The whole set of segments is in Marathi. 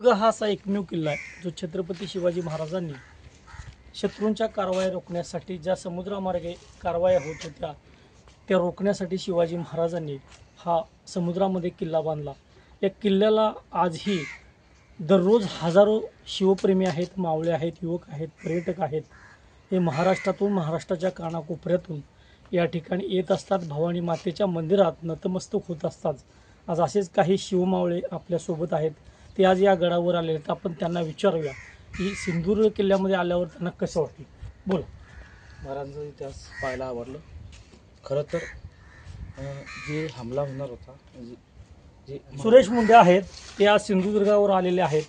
सिंधुदुर्ग हा असा एकमेव किल्ला आहे जो छत्रपती शिवाजी महाराजांनी शत्रूंच्या कारवाया रोखण्यासाठी ज्या समुद्रामार्गे कारवाया होत होत्या त्या रोखण्यासाठी शिवाजी महाराजांनी हा समुद्रामध्ये किल्ला बांधला। या किल्ल्याला आजही दररोज हजारो शिवप्रेमी आहेत, मावळे आहेत, युवक आहेत, पर्यटक आहेत, हे महाराष्ट्रातून महाराष्ट्राच्या कानाकोपऱ्यातून या ठिकाणी येत असतात। भवानी मातेच्या मंदिरात नतमस्तक होत असतात। आज असेच काही शिवमावळे आपल्यासोबत आहेत, ते आज या गडावर आले आहेत। आपण त्यांना विचारूया की सिंधुदुर्ग किल्ल्यामध्ये आल्यावर त्यांना कसं वाटलं। बोला। महाराजांचा इतिहास पाहायला आवडलं। खरं तर जे हमला होणार होता जे सुरेश मुंडे आहेत ते आज सिंधुदुर्गावर आलेले आहेत।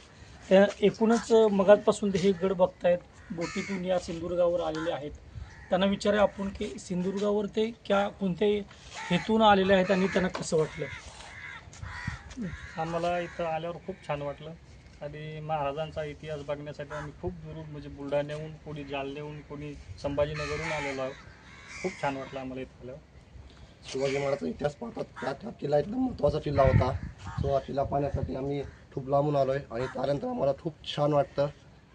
त्या एकूणच मगाचपासून ते हे गड बघतायत, बोटीतून या सिंधुदुर्गावर आलेले आहेत। त्यांना विचारूया आपण की सिंधुदुर्गावर ते कोणत्या हेतून आलेले आहेत आणि त्यांना कसं वाटलं। आम्हाला इथं आल्यावर खूप छान वाटलं आणि महाराजांचा इतिहास बघण्यासाठी आम्ही खूप दूरून म्हणजे बुलढाण्याहून, कोणी जालन्याहून, कोणी संभाजीनगरहून आलेलो आहोत। खूप छान वाटलं आम्हाला इथं आल्यावर। शिवाजी महाराजांचा इतिहास पाहतात त्या किल्ला एकदम महत्त्वाचा किल्ला होता। सो हा किल्ला पाहण्यासाठी आम्ही खूप लांबून आलो आहे आणि त्यानंतर आम्हाला खूप छान वाटतं।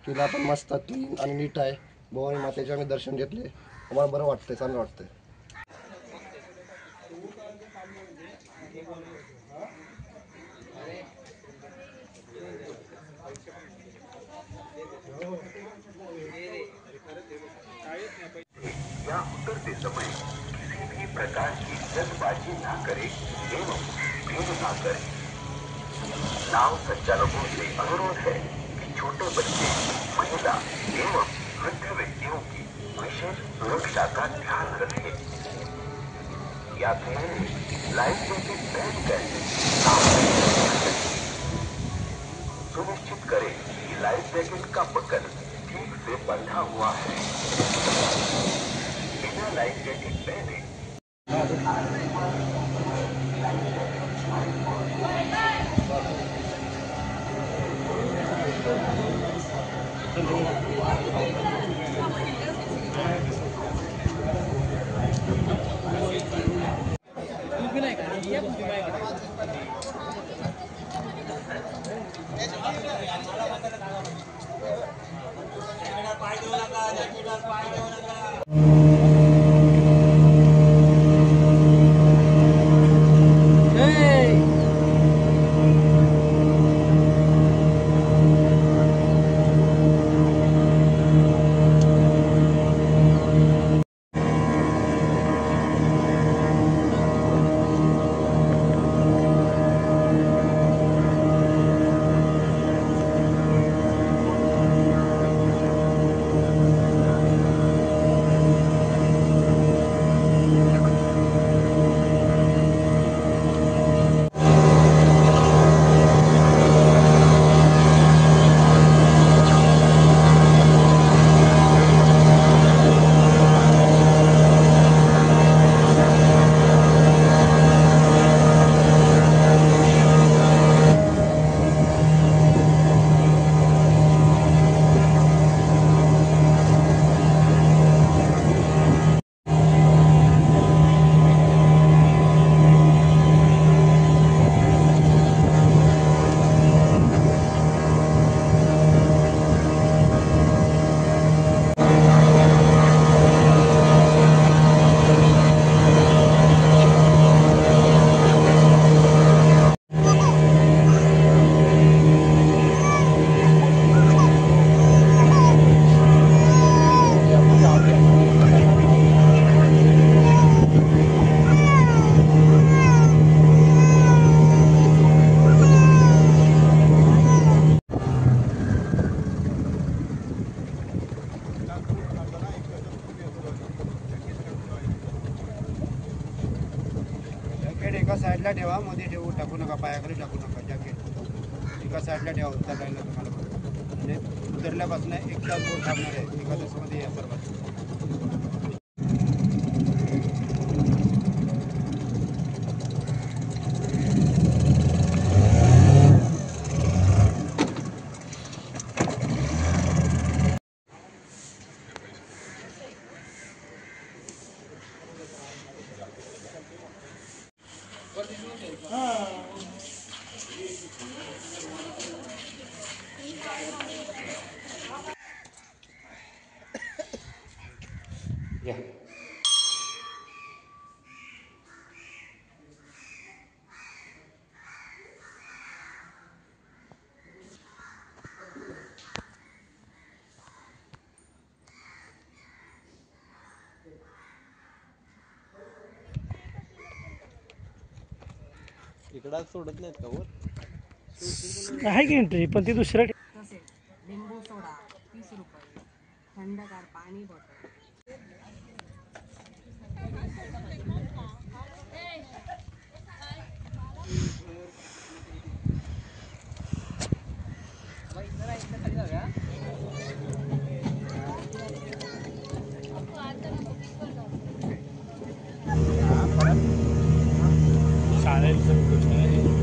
किल्ला पण मस्त क्लीन आणि नीट आहे। भवानी मातेचे आम्ही दर्शन घेतले, आम्हाला बरं वाटतंय, चांगलं वाटतंय। या उतरते समय किसी भी प्रकार की जल्दबाजी ना करे एवं भीड़ ना करे। नाव संचालकों से अनुरोध है कि छोटे बच्चे, महिला एवं वृद्ध व्यक्तियों की विशेष सुरक्षा का ध्यान रखें। यात्रियों ने लाइफ जैकेट पहनकर नाव सुनिश्चित करें कि लाइफ जैकेट का पकड़ ठीक से बंधा हुआ है। बिना लाइफ जैकेट पहने एका साईडला ठेवा, मध्ये ठेवू टाकू नका, पायाखाली टाकू नका। जॅकेट एका साईडला ठेवा, उतरल्याला तुम्हाला म्हणजे उतरल्यापासून एक तास बोट थांबणार आहे। एका तासामध्ये या सर्वात इकडं सोडत नाहीत का वर? आहे की एंट्री, पण ती दुसऱ्या तसेच लिंबू सोडा 30 रुपये, थंडगार पाणी बॉटल. शाळेचं